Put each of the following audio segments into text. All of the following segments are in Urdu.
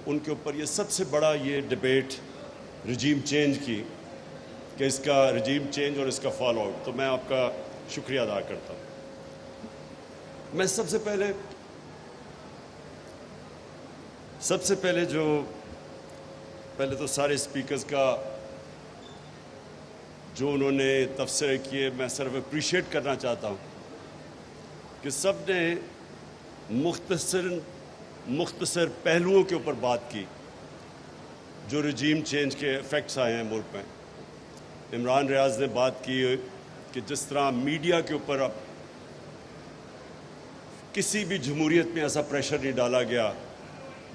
ان کے اوپر یہ سب سے بڑا یہ ڈبیٹ رجیم چینج کی کہ اس کا رجیم چینج اور اس کا فال آؤٹ، تو میں آپ کا شکریہ ادا کرتا ہوں۔ میں سب سے پہلے پہلے تو سارے اسپیکرز کا جو انہوں نے تبصرے کیے میں صرف اپریشیٹ کرنا چاہتا ہوں کہ سب نے مختصر پہلوؤں کے اوپر بات کی جو رجیم چینج کے ایفیکٹس آئے ہیں ملک میں۔ عمران ریاض نے بات کی کہ جس طرح میڈیا کے اوپر اب کسی بھی جمہوریت میں ایسا پریشر نہیں ڈالا گیا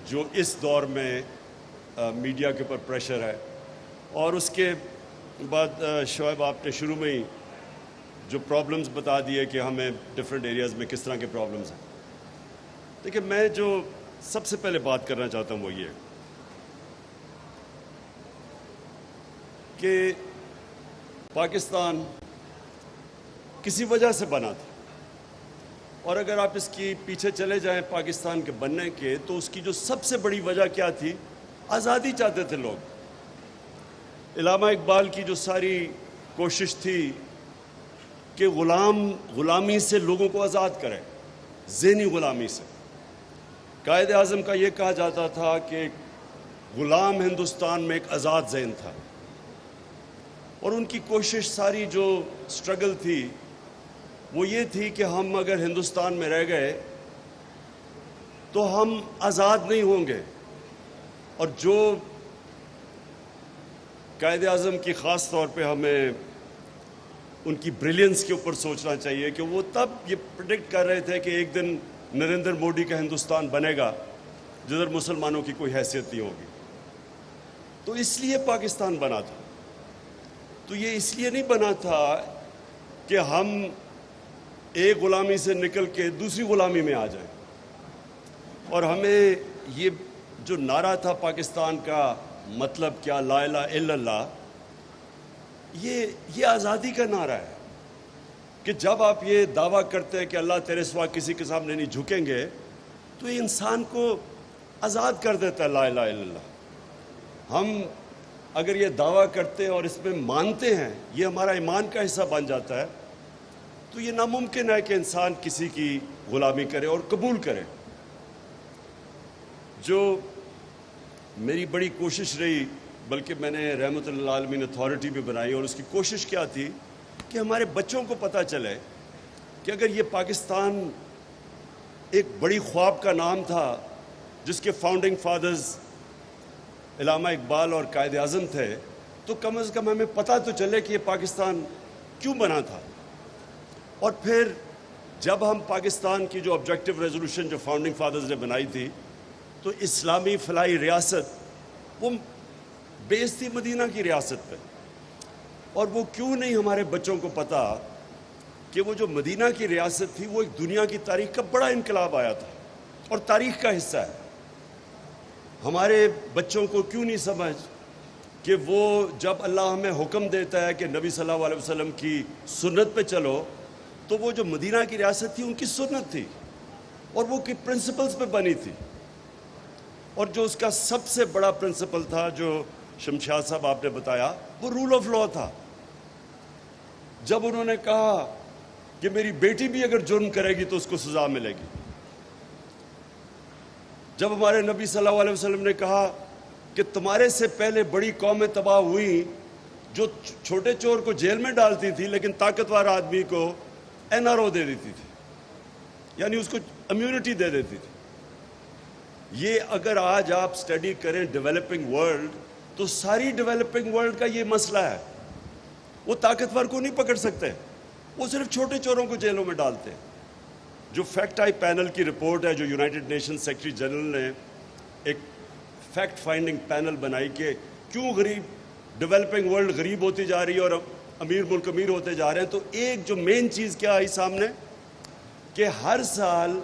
جو اس دور میں میڈیا کے اوپر پریشر ہے، اور اس کے بعد شعیب آپ نے شروع میں ہی جو پرابلمز بتا دیے کہ ہمیں ڈفرینٹ ایریاز میں کس طرح کے پرابلمز ہیں۔ دیکھیں، میں جو سب سے پہلے بات کرنا چاہتا ہوں وہ یہ کہ پاکستان کسی وجہ سے بنا تھا، اور اگر آپ اس کی پیچھے چلے جائیں پاکستان کے بننے کے، تو اس کی جو سب سے بڑی وجہ کیا تھی؟ آزادی چاہتے تھے لوگ۔ علامہ اقبال کی جو ساری کوشش تھی کہ غلامی سے لوگوں کو آزاد کرے، ذہنی غلامی سے۔ قائد اعظم کا یہ کہا جاتا تھا کہ غلام ہندوستان میں ایک آزاد ذہن تھا، اور ان کی کوشش ساری جو سٹرگل تھی وہ یہ تھی کہ ہم اگر ہندوستان میں رہ گئے تو ہم آزاد نہیں ہوں گے۔ اور جو قائد اعظم کی خاص طور پہ ہمیں ان کی بریلینس کے اوپر سوچنا چاہیے کہ وہ تب یہ پریڈکٹ کر رہے تھے کہ ایک دن نریندر مودی کا ہندوستان بنے گا جدھر مسلمانوں کی کوئی حیثیت نہیں ہوگی۔ تو اس لیے پاکستان بنا تھا۔ تو یہ اس لیے نہیں بنا تھا کہ ہم ایک غلامی سے نکل کے دوسری غلامی میں آ جائیں۔ اور ہمیں یہ جو نعرہ تھا پاکستان کا مطلب کیا، لا الہ الا اللہ، یہ آزادی کا نعرہ ہے کہ جب آپ یہ دعویٰ کرتے ہیں کہ اللہ تیرے سوا کسی کے سامنے نہیں جھکیں گے، تو یہ انسان کو آزاد کر دیتا ہے لا الہ الا اللہ۔ ہم اگر یہ دعویٰ کرتے ہیں اور اس میں مانتے ہیں، یہ ہمارا ایمان کا حصہ بن جاتا ہے، تو یہ ناممکن ہے کہ انسان کسی کی غلامی کرے اور قبول کرے۔ جو میری بڑی کوشش رہی، بلکہ میں نے رحمت اللہ عالمین اتھارٹی بھی بنائی، اور اس کی کوشش کیا تھی کہ ہمارے بچوں کو پتہ چلے کہ اگر یہ پاکستان ایک بڑی خواب کا نام تھا جس کے فاؤنڈنگ فادرز علامہ اقبال اور قائد اعظم تھے، تو کم از کم ہمیں پتہ تو چلے کہ یہ پاکستان کیوں بنا تھا۔ اور پھر جب ہم پاکستان کی جو آبجیکٹیو ریزولوشن جو فاؤنڈنگ فادرز نے بنائی تھی، تو اسلامی فلاحی ریاست وہ بیس تھی مدینہ کی ریاست پہ۔ اور وہ کیوں نہیں ہمارے بچوں کو پتہ کہ وہ جو مدینہ کی ریاست تھی وہ ایک دنیا کی تاریخ کا بڑا انقلاب آیا تھا اور تاریخ کا حصہ ہے۔ ہمارے بچوں کو کیوں نہیں سمجھ کہ وہ جب اللہ ہمیں حکم دیتا ہے کہ نبی صلی اللہ علیہ وسلم کی سنت پہ چلو، تو وہ جو مدینہ کی ریاست تھی ان کی سنت تھی اور وہ کی پرنسپلز پہ بنی تھی۔ اور جو اس کا سب سے بڑا پرنسپل تھا جو شمشاد صاحب آپ نے بتایا، وہ رول آف لاء تھا۔ جب انہوں نے کہا کہ میری بیٹی بھی اگر جرم کرے گی تو اس کو سزا ملے گی، جب ہمارے نبی صلی اللہ علیہ وسلم نے کہا کہ تمہارے سے پہلے بڑی قومیں تباہ ہوئیں جو چھوٹے چور کو جیل میں ڈالتی تھی لیکن طاقتور آدمی کو NRO دے دیتی تھی، یعنی اس کو امیونٹی دے دیتی تھی۔ یہ اگر آج آپ سٹڈی کریں ڈیولپنگ ورلڈ، تو ساری ڈیولپنگ ورلڈ کا یہ مسئلہ ہے۔ وہ طاقتور کو نہیں پکڑ سکتے، وہ صرف چھوٹے چوروں کو جیلوں میں ڈالتے ہیں۔ جو فیکٹ آئی پینل کی رپورٹ ہے جو یونائٹڈ نیشن سیکرٹری جنرل نے ایک فیکٹ فائنڈنگ پینل بنائی کہ کیوں ڈیولپنگ ورلڈ غریب ہوتی جا رہی ہے اور امیر ملک امیر ہوتے جا رہے ہیں، تو ایک جو مین چیز کیا آئی سامنے کہ ہر سال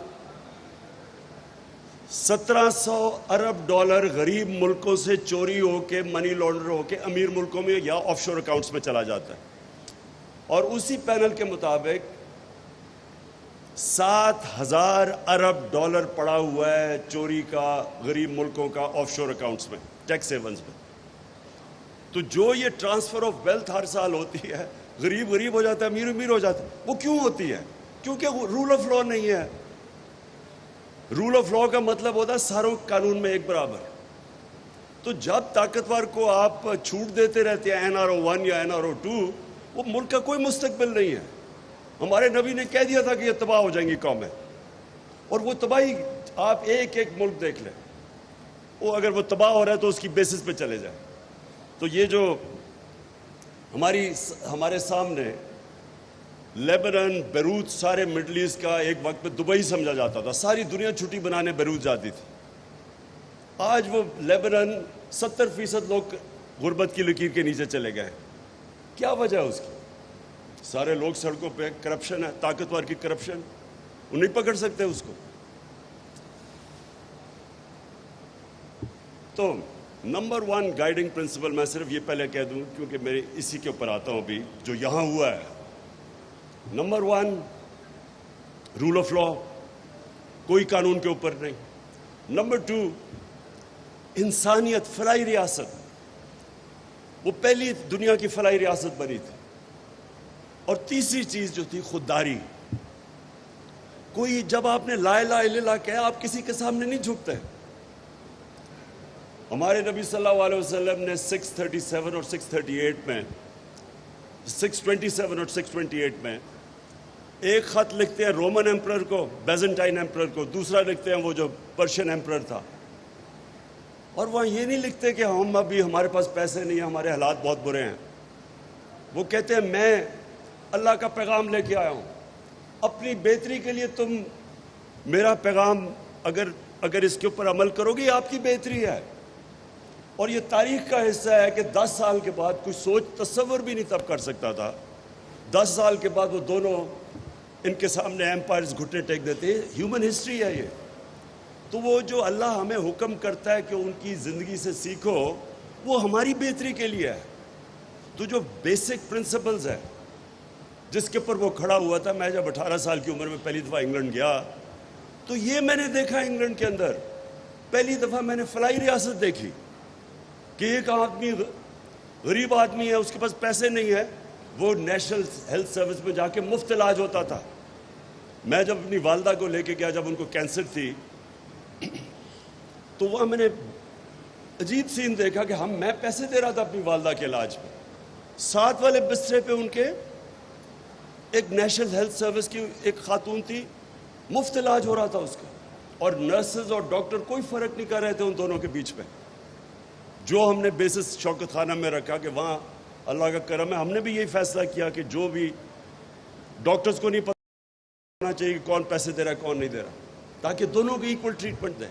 1700 ارب ڈالر غریب ملکوں سے چوری ہو کے منی لانڈر ہو کے امیر ملکوں میں یا آف شور اکاؤنٹس میں چلا جاتا ہے۔ اور اسی پینل کے مطابق 7,000 ارب ڈالر پڑا ہوا ہے چوری کا غریب ملکوں کا آف شور اکاؤنٹس میں، ٹیکس ہیونز میں. تو جو یہ ٹرانسفر آف ویلتھ ہر سال ہوتی ہے، غریب غریب ہو جاتا ہے، امیر امیر ہو جاتا ہے، وہ کیوں ہوتی ہے؟ کیونکہ رول آف لا نہیں ہے. رول آف لا کا مطلب ہوتا ہے ساروں قانون میں ایک برابر. تو جب طاقتور کو آپ چھوٹ دیتے رہتے ہیں NRO 1 یا NRO 2، وہ ملک کا کوئی مستقبل نہیں ہے. ہمارے نبی نے کہہ دیا تھا کہ یہ تباہ ہو جائیں گی قومیں، اور وہ تباہی آپ ایک ایک ملک دیکھ لیں، وہ اگر وہ تباہ ہو رہا ہے تو اس کی بیسس پہ چلے جائیں. تو یہ جو ہمارے سامنے لیبنان، بیروت، سارے مڈل ایسٹ کا ایک وقت میں دبئی سمجھا جاتا تھا، ساری دنیا چھٹی بنانے بیروت جاتی تھی. آج وہ لیبنان 70% لوگ غربت کی لکیر کے نیچے چلے گئے. کیا وجہ ہے اس کی؟ سارے لوگ سڑکوں پہ، کرپشن ہے، طاقتور کی کرپشن، وہ نہیں پکڑ سکتے اس کو. تو نمبر 1 گائیڈنگ پرنسپل میں صرف یہ پہلے کہہ دوں، کیونکہ میں اسی کے اوپر آتا ہوں ابھی جو یہاں ہوا ہے. نمبر 1 رول آف لا، کوئی قانون کے اوپر نہیں. نمبر 2 انسانیت، فلاحی ریاست، وہ پہلی دنیا کی فلاحی ریاست بنی تھی. اور تیسری چیز جو تھی خودداری. کوئی جب آپ نے لا الہ الا اللہ کہا، آپ کسی کے سامنے نہیں جھکتے. ہمارے نبی صلی اللہ علیہ وسلم نے 637 اور 638 میں 627 اور 628 میں ایک خط لکھتے ہیں رومن ایمپرر کو، بیزنٹائن ایمپرر کو، دوسرا لکھتے ہیں وہ جو پرشین ایمپرر تھا. اور وہاں یہ نہیں لکھتے کہ ہم ابھی ہمارے پاس پیسے نہیں ہیں، ہمارے حالات بہت برے ہیں. وہ کہتے ہیں میں اللہ کا پیغام لے کے آیا ہوں، اپنی بہتری کے لیے تم میرا پیغام اگر اس کے اوپر عمل کرو گے، یہ آپ کی بہتری ہے. اور یہ تاریخ کا حصہ ہے کہ 10 سال کے بعد کوئی سوچ تصور بھی نہیں تب کر سکتا تھا. 10 سال کے بعد وہ دونوں ان کے سامنے ایمپائرز گھٹنے ٹیک دیتے. ہیومن ہسٹری ہے یہ. تو وہ جو اللہ ہمیں حکم کرتا ہے کہ ان کی زندگی سے سیکھو، وہ ہماری بہتری کے لیے ہے. تو جو بیسک پرنسپلز ہیں جس کے اوپر وہ کھڑا ہوا تھا، میں جب 18 سال کی عمر میں پہلی دفعہ انگلینڈ گیا تو یہ میں نے دیکھا انگلینڈ کے اندر پہلی دفعہ میں نے فلاحی ریاست دیکھی کہ ایک آدمی غریب آدمی ہے، اس کے پاس پیسے نہیں ہے، وہ نیشنل ہیلتھ سروس میں جا کے مفت علاج ہوتا تھا. میں جب اپنی والدہ کو لے کے گیا، جب ان کو کینسر تھی، تو وہاں میں نے عجیب سین دیکھا کہ میں پیسے دے رہا تھا اپنی والدہ کے علاج پہ. ساتھ والے بسترے پہ ان کے ایک نیشنل ہیلتھ سروس کی ایک خاتون تھی، مفت علاج ہو رہا تھا اس کا. اور نرسز اور ڈاکٹر کوئی فرق نہیں کر رہے تھے ان دونوں کے بیچ میں. جو ہم نے بیسس شوکت خانہ میں رکھا کہ وہاں اللہ کا کرم ہے، ہم نے بھی یہی فیصلہ کیا کہ جو بھی ڈاکٹرز کو نہیں پتہ ہونا چاہیے کہ کون پیسے دے رہا ہے کون نہیں دے رہا، تاکہ دونوں کو ایکول ٹریٹمنٹ دیں.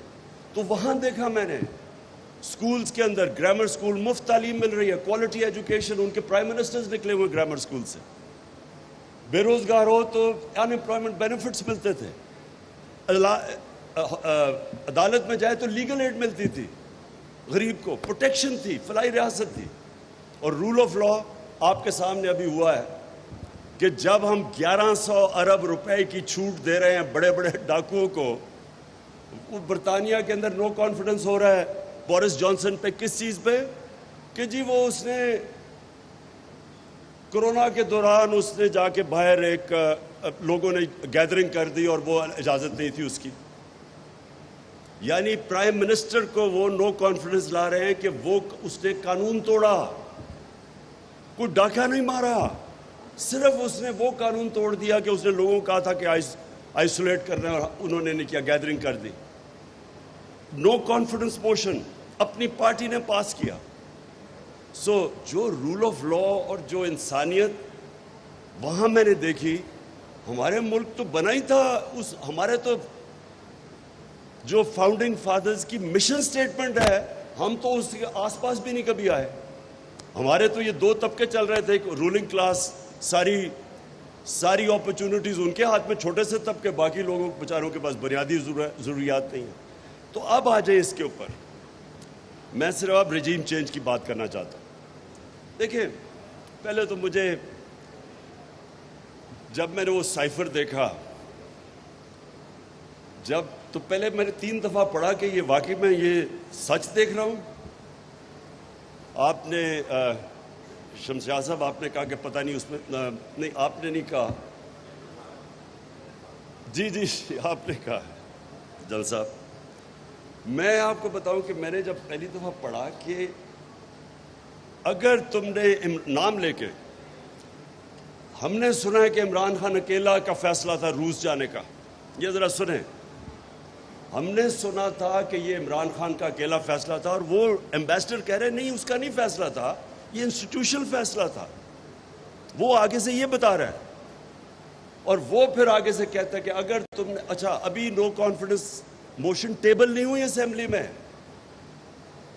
تو وہاں دیکھا میں نے سکولز کے اندر، گرامر سکول، مفت تعلیم مل رہی ہے، کوالٹی ایجوکیشن. ان کے پرائم منسٹرز نکلے ہوئے گرامر سکول سے. بے روزگار ہو تو ان امپلائمنٹ بینیفٹس ملتے تھے. عدالت میں جائے تو لیگل ایڈ ملتی تھی، غریب کو پروٹیکشن تھی، فلاحی ریاست تھی. اور رول آف لا آپ کے سامنے ابھی ہوا ہے کہ جب ہم 1100 ارب روپے کی چھوٹ دے رہے ہیں بڑے بڑے ڈاکوؤں کو، وہ برطانیہ کے اندر نو کانفیڈنس ہو رہا ہے بورس جانسن پہ. کس چیز پہ؟ کہ جی وہ اس نے کرونا کے دوران اس نے جا کے باہر ایک لوگوں نے گیدرنگ کر دی اور وہ اجازت نہیں تھی اس کی. یعنی پرائم منسٹر کو وہ نو کانفیڈنس لا رہے ہیں کہ وہ اس نے قانون توڑا، کوئی ڈاکہ نہیں مارا، صرف اس نے وہ قانون توڑ دیا کہ اس نے لوگوں کو کہا تھا کہ آئسولیٹ کرنا، اور انہوں نے نہیں کیا، گیدرنگ کر دی. نو کانفیڈنس موشن اپنی پارٹی نے پاس کیا. سو جو رول آف لا اور جو انسانیت وہاں میں نے دیکھی، ہمارے ملک تو بنا ہی تھا ہمارے تو جو فاؤنڈنگ فادرز کی مشن سٹیٹمنٹ ہے، ہم تو اس کے آس پاس بھی نہیں کبھی آئے. ہمارے تو یہ 2 طبقے چل رہے تھے، رولنگ کلاس، ساری اپرچونٹیز ان کے ہاتھ میں، چھوٹے سے طبقے، باقی لوگوں بیچاروں کے پاس بنیادی ضروریات نہیں ہیں. تو اب آ جائیں اس کے اوپر. میں صرف اب رجیم چینج کی بات کرنا چاہتا ہوں. دیکھیں، پہلے تو مجھے جب میں نے وہ سائفر دیکھا جب تو پہلے میں نے 3 دفعہ پڑھا کہ یہ واقعی میں یہ سچ دیکھ رہا ہوں. آپ نے شمشاد صاحب آپ نے کہا کہ پتہ نہیں اس میں نہیں، آپ نے نہیں کہا. جی آپ نے کہا جل صاحب. میں آپ کو بتاؤں کہ میں نے جب پہلی دفعہ پڑھا کہ اگر تم نے نام لے کے، ہم نے سنا ہے کہ عمران خان اکیلا کا فیصلہ تھا روس جانے کا. یہ ذرا سنیں، ہم نے سنا تھا کہ یہ عمران خان کا اکیلا فیصلہ تھا، اور وہ ایمبیسڈر کہہ رہے نہیں، اس کا نہیں فیصلہ تھا، یہ انسٹیٹیوشنل فیصلہ تھا. وہ آگے سے یہ بتا رہا ہے، اور وہ پھر آگے سے کہتا ہے کہ اگر تم نے اچھا ابھی نو کانفیڈنس موشن ٹیبل نہیں ہوئی اسمبلی میں،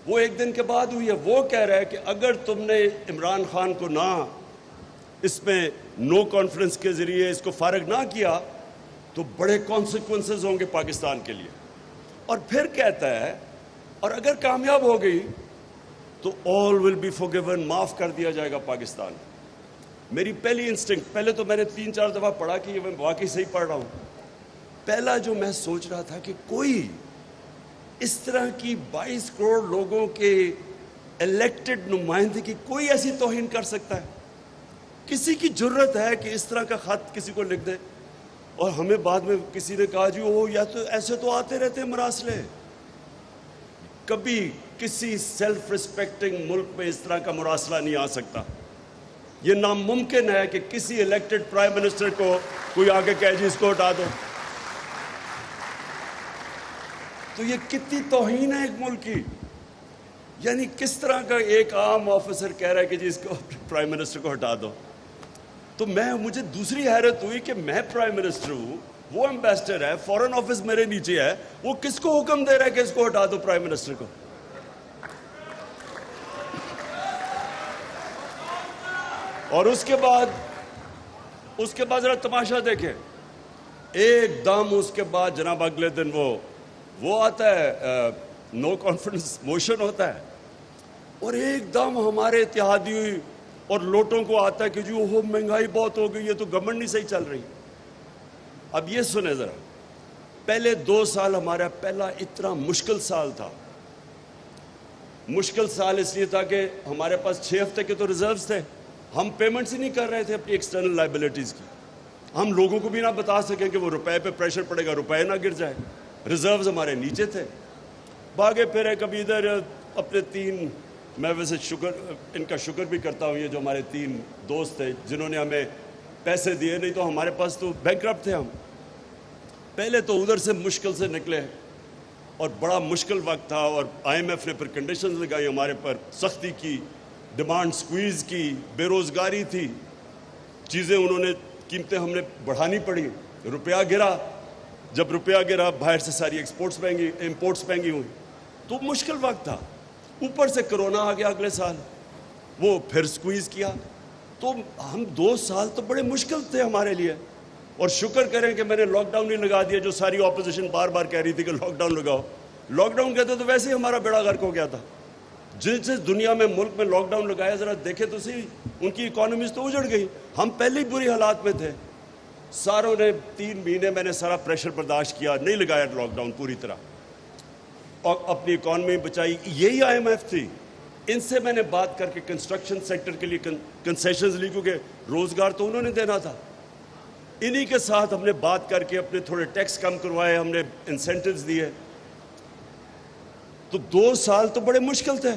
وہ 1 دن کے بعد ہوئی ہے. وہ کہہ رہا ہے کہ اگر تم نے عمران خان کو نہ اس میں نو کانفیڈنس کے ذریعے اس کو فارغ نہ کیا تو بڑے کانسیکوینسز ہوں گے پاکستان کے لیے. اور پھر کہتا ہے اور اگر کامیاب ہو گئی تو all will be forgiven، معاف کر دیا جائے گا پاکستان. میری پہلی انسٹنکٹ، پہلے تو میں نے 3-4 دفعہ پڑھا کہ یہ میں واقعی صحیح پڑھ رہا ہوں. پہلا جو میں سوچ رہا تھا کہ کوئی اس طرح کی 22 کروڑ لوگوں کے الیکٹڈ نمائندگی کوئی ایسی توہین کر سکتا ہے؟ کسی کی جرت ہے کہ اس طرح کا خط کسی کو لکھ دے؟ اور ہمیں بعد میں کسی نے کہا جی وہ یا تو ایسے تو آتے رہتے ہیں مراسلے. کبھی کسی سیلف ریسپیکٹنگ ملک میں اس طرح کا مراسلہ نہیں آ سکتا. یہ ناممکن ہے کہ کسی الیکٹڈ پرائم منسٹر کو کوئی آگے کہے جی اس کو ہٹا دو. تو یہ کتنی توہین ہے ایک ملک کی. یعنی کس طرح کا ایک عام آفیسر کہہ رہا ہے کہ جی اس کو پرائم منسٹر کو ہٹا دو. تو مجھے دوسری حیرت ہوئی کہ میں پرائم منسٹر ہوں، وہ ایمبیسڈر ہے، فورن آفس میرے نیچے ہے، وہ کس کو حکم دے رہا ہے کہ اس کو ہٹا دو پرائم منسٹر کو؟ اور اس کے بعد ذرا تماشا دیکھیں. ایک دم اس کے بعد جناب اگلے دن وہ آتا ہے، نو کانفیڈنس موشن ہوتا ہے، اور ایک دم ہمارے اتحادی اور لوٹوں کو آتا ہے کہ جو وہ مہنگائی بہت ہو گئی ہے تو گورنمنٹ نہیں صحیح چل رہی. اب یہ سنیں ذرا، پہلے 2 سال ہمارا پہلا اتنا مشکل سال تھا. مشکل سال اس لیے تھا کہ ہمارے پاس 6 ہفتے کے تو ریزروز تھے. ہم پیمنٹس ہی نہیں کر رہے تھے اپنی ایکسٹرنل لائبلٹیز کی. ہم لوگوں کو بھی نہ بتا سکیں کہ وہ روپے پہ پریشر پڑے گا، روپے نہ گر جائے. ریزروز ہمارے نیچے تھے. بھاگے پھرے کبھی ادھر اپنے 3، میں ویسے ان کا شکر بھی کرتا ہوں، یہ جو ہمارے 3 دوست تھے جنہوں نے ہمیں پیسے دیے، نہیں تو ہمارے پاس تو بینکرپٹ تھے. ہم پہلے تو ادھر سے مشکل سے نکلے اور بڑا مشکل وقت تھا، اور IMF نے پھر کنڈیشنز لگائی ہمارے پر، سختی کی، ڈیمانڈ سکویز کی، بے روزگاری تھی، چیزیں انہوں نے قیمتیں ہم نے بڑھانی پڑی. روپیہ گرا، جب روپیہ گرا باہر سے ساری امپورٹس مہنگی ہوئی، تو مشکل وقت تھا. اوپر سے کرونا آ گیا اگلے سال، وہ پھر سکویز کیا. تو ہم 2 سال تو بڑے مشکل تھے ہمارے لیے. اور شکر کریں کہ میں نے لاک ڈاؤن نہیں لگا دیا، جو ساری اپوزیشن بار بار کہہ رہی تھی کہ لاک ڈاؤن لگاؤ. لاک ڈاؤن کہتے تو ویسے ہی ہمارا بیڑا غرق ہو گیا تھا. جس دنیا میں ملک میں لاک ڈاؤن لگایا، ذرا دیکھیں تو صحیح، ان کی اکانومیز تو اجڑ گئی. ہم پہلے ہی بری حالات میں تھے. ساروں نے 3 مہینے میں نے سارا پریشر برداشت کیا، نہیں لگایا لاک ڈاؤن پوری طرح، اور اپنی اکانومی بچائی. یہی IMF تھی. ان سے میں نے بات کر کے کنسٹرکشن سیکٹر کے لیے کنسیشنز لی، کیونکہ روزگار تو انہوں نے دینا تھا. انہی کے ساتھ ہم نے بات کر کے اپنے تھوڑے ٹیکس کم کروائے، ہم نے انسینٹیوز دیے. تو 2 سال تو بڑے مشکل تھے.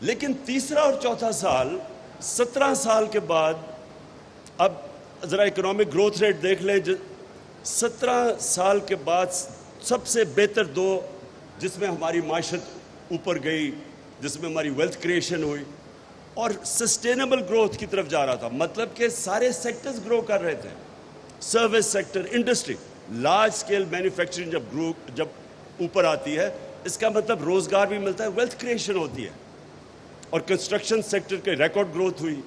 لیکن تیسرا اور چوتھا سال، 17 سال کے بعد، اب ذرا اکنامک گروتھ ریٹ دیکھ لیں. 17 سال کے بعد سب سے بہتر 2 جس میں ہماری معیشت اوپر گئی، جس میں ہماری ویلتھ کریشن ہوئی اور سسٹینیبل گروتھ کی طرف جا رہا تھا. مطلب کہ سارے سیکٹرز گرو کر رہے تھے. Service sector, industry, large scale manufacturing جب اوپر آتی ہے، اس کا مطلب روزگار بھی ملتا ہے، ویلتھ کریشن ہوتی ہے. اور کنسٹرکشن سیکٹر کے ریکارڈ گروتھ ہوئی.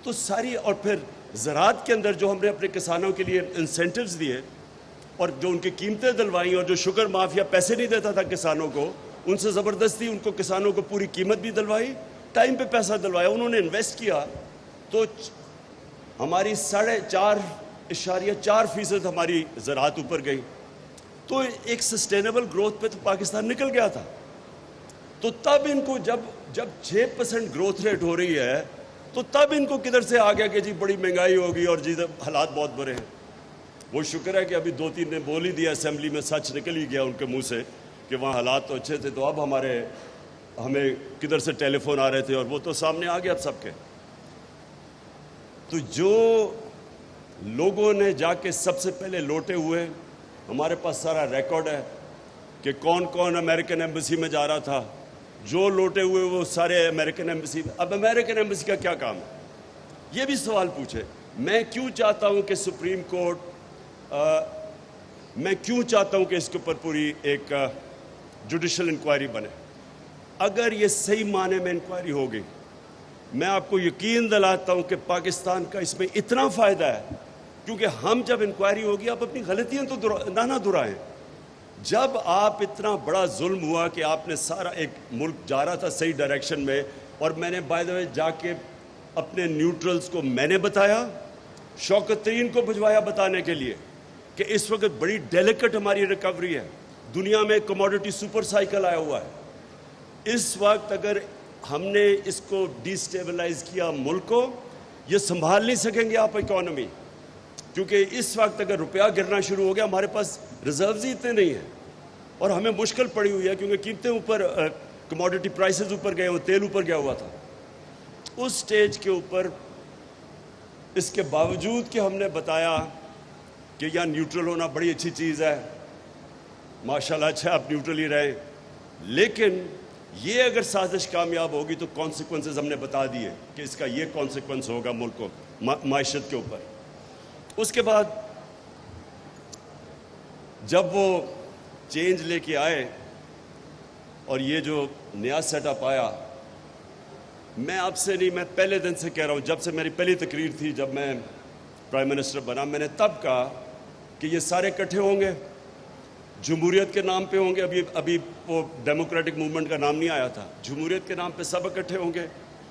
تو ساری، اور پھر زراعت کے اندر جو ہم نے اپنے کسانوں کے لیے انسینٹیوز دیے اور جو ان کی قیمتیں دلوائیں، اور جو شوگر مافیا پیسے نہیں دیتا تھا کسانوں کو، ان سے زبردستی ان کو کسانوں کو پوری قیمت بھی دلوائی، ٹائم پہ پیسہ دلوایا. انہوں نے انویسٹ کیا تو ہماری 4.5% ہماری زراعت اوپر گئی. تو ایک سسٹینیبل گروتھ پہ تو پاکستان نکل گیا تھا. تو تب ان کو جب 6% گروتھ ریٹ ہو رہی ہے تو تب ان کو کدھر سے آ گیا کہ جی بڑی مہنگائی ہوگی اور جی حالات بہت برے ہیں. وہ شکر ہے کہ ابھی 2-3 نے بول ہی دیا اسمبلی میں, سچ نکل ہی گیا ان کے منہ سے کہ وہاں حالات تو اچھے تھے. تو اب ہمیں کدھر سے ٹیلی فون آ رہے تھے اور وہ تو سامنے آ گیا اب سب کے. تو جو لوگوں نے جا کے سب سے پہلے لوٹے ہوئے, ہمارے پاس سارا ریکارڈ ہے کہ کون کون امریکن ایمبیسی میں جا رہا تھا. جو لوٹے ہوئے وہ سارے امریکن ایمبیسی میں. اب امریکن ایمبیسی کا کیا کام ہے, یہ بھی سوال پوچھے. میں کیوں چاہتا ہوں کہ سپریم کورٹ, میں کیوں چاہتا ہوں کہ اس کے اوپر پوری ایک جوڈیشل انکوائری بنے. اگر یہ صحیح معنی میں انکوائری ہوگی, میں آپ کو یقین دلاتا ہوں کہ پاکستان کا اس میں اتنا فائدہ ہے, کیونکہ ہم جب انکوائری ہوگی آپ اپنی غلطیاں تو نہ دہرائیں. جب آپ اتنا بڑا ظلم ہوا کہ آپ نے سارا ایک ملک جا رہا تھا صحیح ڈائریکشن میں, اور میں نے بائی دا وے جا کے اپنے نیوٹرلز کو میں نے بتایا, شوکت ترین کو بھجوایا بتانے کے لیے کہ اس وقت بڑی ڈیلیکٹ ہماری ریکوری ہے. دنیا میں کموڈٹی سپر سائیکل آیا ہوا ہے. اس وقت اگر ہم نے اس کو ڈی سٹیبلائز کیا ملک کو, یہ سنبھال نہیں سکیں گے آپ اکانومی, کیونکہ اس وقت اگر روپیہ گرنا شروع ہو گیا, ہمارے پاس ریزروز ہی اتنے نہیں ہیں اور ہمیں مشکل پڑی ہوئی ہے کیونکہ قیمتیں اوپر, کموڈٹی پرائسز اوپر گئے ہوئے, تیل اوپر گیا ہوا تھا. اس سٹیج کے اوپر اس کے باوجود کہ ہم نے بتایا کہ یہاں نیوٹرل ہونا بڑی اچھی چیز ہے, ماشاءاللہ اچھا آپ نیوٹرل ہی رہیں, لیکن یہ اگر سازش کامیاب ہوگی تو کانسیکوینسز ہم نے بتا دیے کہ اس کا یہ کانسیکوینس ہوگا ملک کو, معیشت کے اوپر. اس کے بعد جب وہ چینج لے کے آئے اور یہ جو نیا سیٹ اپ آیا, میں آپ سے نہیں, میں پہلے دن سے کہہ رہا ہوں, جب سے میری پہلی تقریر تھی جب میں پرائم منسٹر بنا, میں نے تب کہا کہ یہ سارے اکٹھے ہوں گے, جمہوریت کے نام پہ ہوں گے. ابھی وہ ڈیموکریٹک موومنٹ کا نام نہیں آیا تھا, جمہوریت کے نام پہ سب اکٹھے ہوں گے,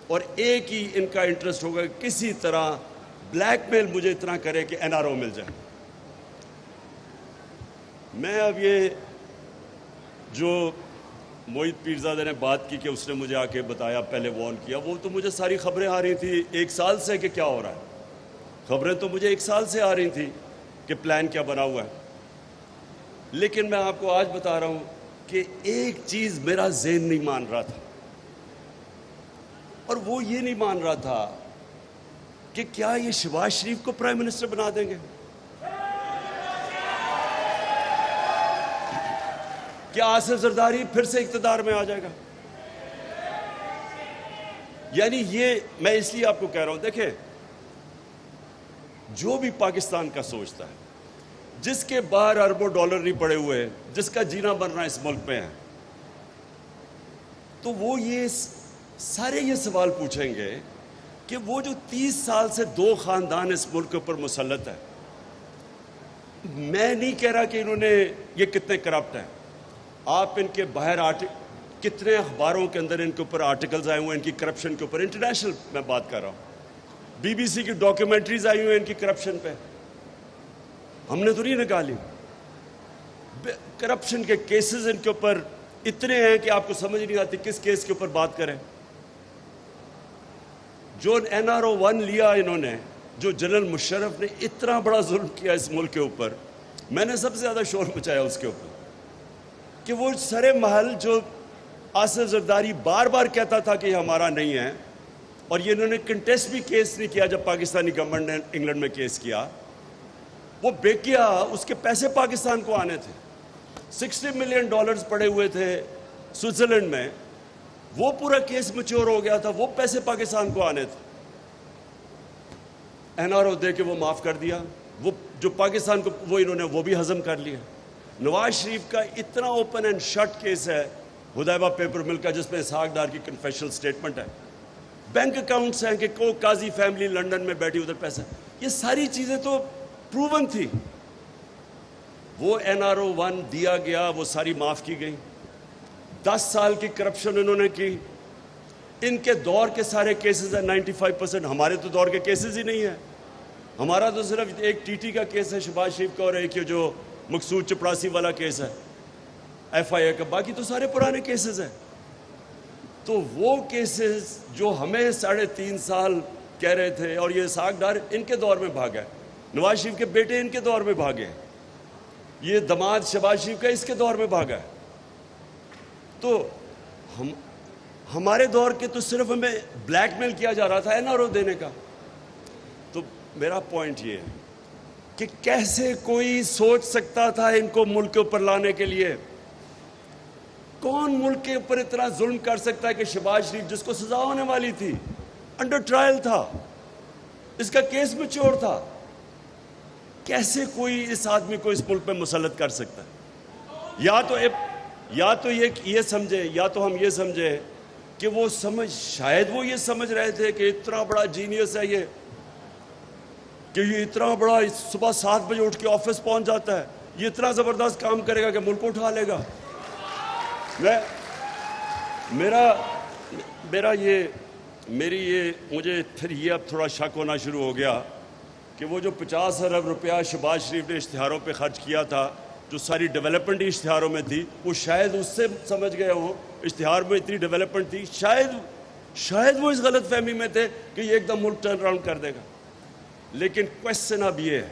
اور ایک ہی ان کا انٹرسٹ ہوگا کہ کسی طرح بلیک میل مجھے اتنا کرے کہ این آر او مل جائے. میں اب یہ جو موہت پیرزادہ نے بات کی کہ اس نے مجھے آ کے بتایا, پہلے وارن کیا, وہ تو مجھے ساری خبریں آ رہی تھیں 1 سال سے کہ کیا ہو رہا ہے. خبریں تو مجھے 1 سال سے آ رہی تھیں کہ پلان کیا بنا ہوا ہے. لیکن میں آپ کو آج بتا رہا ہوں کہ ایک چیز میرا ذہن نہیں مان رہا تھا, اور وہ یہ نہیں مان رہا تھا کہ کیا یہ شہباز شریف کو پرائم منسٹر بنا دیں گے, کیا آصف زرداری پھر سے اقتدار میں آ جائے گا. یعنی یہ میں اس لیے آپ کو کہہ رہا ہوں, دیکھیں جو بھی پاکستان کا سوچتا ہے, جس کے باہر اربوں ڈالر نہیں پڑے ہوئے, جس کا جینا بننا اس ملک میں ہے, تو وہ یہ سارے یہ سوال پوچھیں گے کہ وہ جو 30 سال سے 2 خاندان اس ملک کے اوپر مسلط ہے, میں نہیں کہہ رہا کہ انہوں نے یہ کتنے کرپٹ ہیں. آپ ان کے باہر کتنے اخباروں کے اندر ان کے اوپر آرٹیکلز آئے ہوئے ہیں ان کی کرپشن کے اوپر, انٹرنیشنل میں بات کر رہا ہوں, BBC کی ڈاکیومنٹریز آئی ہوئی ہیں ان کی کرپشن پہ, ہم نے تو نہیں نکالی. کرپشن کے کیسز ان کے اوپر اتنے ہیں کہ آپ کو سمجھ نہیں آتی کس کیس کے اوپر بات کریں. جو NRO-1 لیا انہوں نے, جو جنرل مشرف نے اتنا بڑا ظلم کیا اس ملک کے اوپر, میں نے سب سے زیادہ شور مچایا اس کے اوپر کہ وہ سرے محل جو آصف زرداری بار بار کہتا تھا کہ یہ ہمارا نہیں ہے, اور یہ انہوں نے کنٹیسٹ بھی کیس نہیں کیا جب پاکستانی گورنمنٹ نے انگلینڈ میں کیس کیا, وہ بیک گیا, اس کے پیسے پاکستان کو آنے تھے. $60 ملین پڑے ہوئے تھے سوئٹزرلینڈ میں, وہ پورا کیس میچور ہو گیا تھا, وہ پیسے پاکستان کو آنے تھے. NRO دے کے وہ معاف کر دیا, وہ جو پاکستان کو وہ انہوں نے وہ بھی ہضم کر لیا. نواز شریف کا اتنا اوپن اینڈ شٹ کیس ہے حدیبہ پیپر مل کا, جس میں اسحاق ڈار کی کنفیشنل سٹیٹمنٹ ہے, بینک اکاؤنٹس ہیں کہ کو قاضی فیملی لنڈن میں بیٹھی ادھر پیسہ, یہ ساری چیزیں تو پروون تھی. وہ NRO-1 دیا گیا, وہ ساری معاف کی گئی. 10 سال کی کرپشن انہوں نے کی. ان کے دور کے سارے کیسز ہیں 95%, ہمارے تو دور کے کیسز ہی نہیں ہیں. ہمارا تو صرف ایک TT کا کیس ہے شہباز شریف کا, اور ایک جو مقصود چپڑاسی والا کیس ہے FIA کا، باقی تو سارے پرانے کیسز ہیں. تو وہ کیسز جو ہمیں 3.5 سال کہہ رہے تھے، اور یہ اسحاق ڈار ان کے دور میں بھاگا ہے، نواز شریف کے بیٹے ان کے دور میں بھاگے ہیں، یہ داماد شہباز شریف کا اس کے دور میں بھاگا ہے. تو ہمارے دور کے تو صرف ہمیں بلیک میل کیا جا رہا تھا NRO دینے کا. تو میرا پوائنٹ یہ ہے کہ کیسے کوئی سوچ سکتا تھا ان کو ملک کے اوپر لانے کے لیے؟ کون ملک کے اوپر اتنا ظلم کر سکتا ہے کہ شہباز شریف جس کو سزا ہونے والی تھی، انڈر ٹرائل تھا، اس کا کیس میچور تھا، کیسے کوئی اس آدمی کو اس ملک پہ مسلط کر سکتا ہے؟ یا تو یہ سمجھے، یا تو ہم یہ سمجھے کہ وہ شاید وہ یہ سمجھ رہے تھے کہ اتنا بڑا جینیس ہے یہ، کہ یہ اتنا بڑا صبح 7 بجے اٹھ کے آفس پہنچ جاتا ہے، یہ اتنا زبردست کام کرے گا کہ ملک کو اٹھا لے گا. مجھے پھر یہ اب تھوڑا شک ہونا شروع ہو گیا کہ وہ جو 50 ارب روپیہ شہباز شریف نے اشتہاروں پہ خرچ کیا تھا، جو ساری ڈیولپمنٹ اشتہاروں میں تھی، وہ شاید اس سے سمجھ گئے ہوں اشتہار میں اتنی ڈیولپمنٹ تھی، شاید وہ اس غلط فہمی میں تھے کہ یہ ایک دم ملک ٹرن اراؤنڈ کر دے گا. لیکن کوشچن اب یہ ہے،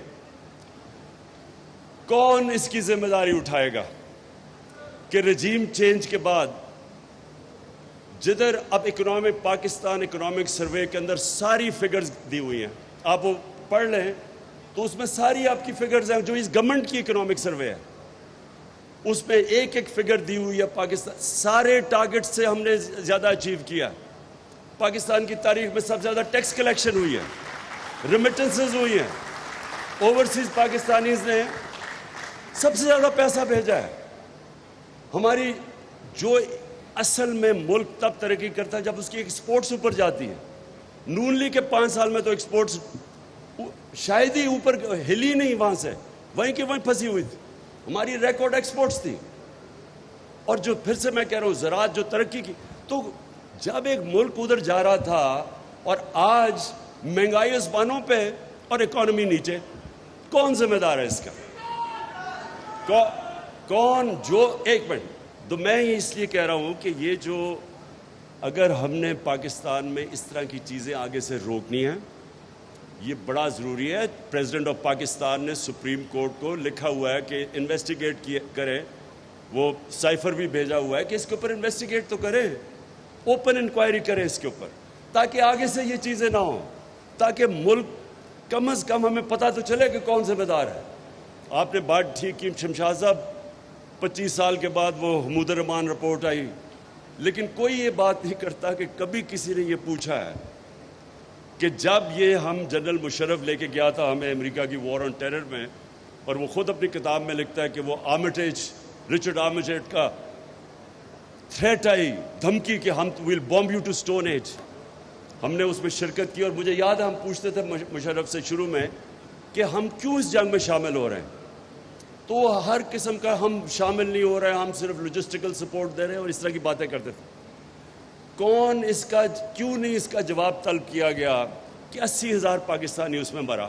کون اس کی ذمہ داری اٹھائے گا کہ رجیم چینج کے بعد جدھر اب پاکستان اکنامک سروے کے اندر ساری فگرز دی ہوئی ہیں، آپ وہ پڑھ لیں تو اس میں ساری آپ کی فگرز ہیں جو اس گورنمنٹ کی اکنامک سروے ہے، اس میں ایک فگر دی ہوئی ہے. پاکستان سارے ٹارگٹ سے ہم نے زیادہ اچیو کیا. پاکستان کی تاریخ میں سب سے زیادہ ٹیکس کلیکشن ہوئی ہے، ریمیٹنسز ہوئی ہیں، اوورسیز پاکستانیز نے سب سے زیادہ پیسہ بھیجا ہے. ہماری جو اصل میں ملک تب ترقی کرتا ہے جب اس کی ایکسپورٹس اوپر جاتی ہے. نون لیگ کے 5 سال میں تو ایکسپورٹس شاید ہی اوپر ہلی نہیں، وہاں سے وہیں کی وہیں پھنسی ہوئی تھی. ہماری ریکارڈ ایکسپورٹس تھی. اور جو پھر سے میں کہہ رہا ہوں زراعت جو ترقی کی، تو جب ایک ملک ادھر جا رہا تھا اور آج مہنگائی آسمانوں پہ اور اکانومی نیچے، کون ذمہ دار ہے اس کا؟ کون ایک منٹ. تو میں اس لیے کہہ رہا ہوں کہ یہ جو اگر ہم نے پاکستان میں اس طرح کی چیزیں آگے سے روکنی ہیں، یہ بڑا ضروری ہے. پریزیڈنٹ آف پاکستان نے سپریم کورٹ کو لکھا ہوا ہے کہ انویسٹیگیٹ کرے، وہ سائفر بھی بھیجا ہوا ہے کہ اس کے اوپر انویسٹیگیٹ تو کریں، اوپن انکوائری کریں اس کے اوپر، تاکہ آگے سے یہ چیزیں نہ ہوں، تاکہ ملک کم از کم ہمیں پتہ تو چلے کہ کون ذمہ دار ہے. آپ نے بات ٹھیک کی، شمشاد صاحب 25 سال کے بعد وہ حمود الرحمان رپورٹ آئی، لیکن کوئی یہ بات نہیں کرتا کہ کبھی کسی نے یہ پوچھا ہے کہ جب یہ ہم جنرل مشرف لے کے گیا تھا ہمیں امریکہ کی وار آن ٹیرر میں، اور وہ خود اپنی کتاب میں لکھتا ہے کہ وہ رچرڈ آرمیٹیج کا تھریٹ آئی، دھمکی کہ ہم will bomb you to stone age, ہم نے اس میں شرکت کی. اور مجھے یاد ہے ہم پوچھتے تھے مشرف سے شروع میں کہ ہم کیوں اس جنگ میں شامل ہو رہے ہیں، تو ہر قسم کا ہم شامل نہیں ہو رہے ہیں، ہم صرف لوجسٹیکل سپورٹ دے رہے ہیں اور اس طرح کی باتیں کرتے تھے. کیوں نہیں اس کا جواب طلب کیا گیا کہ 80,000 پاکستانی اس میں مرا.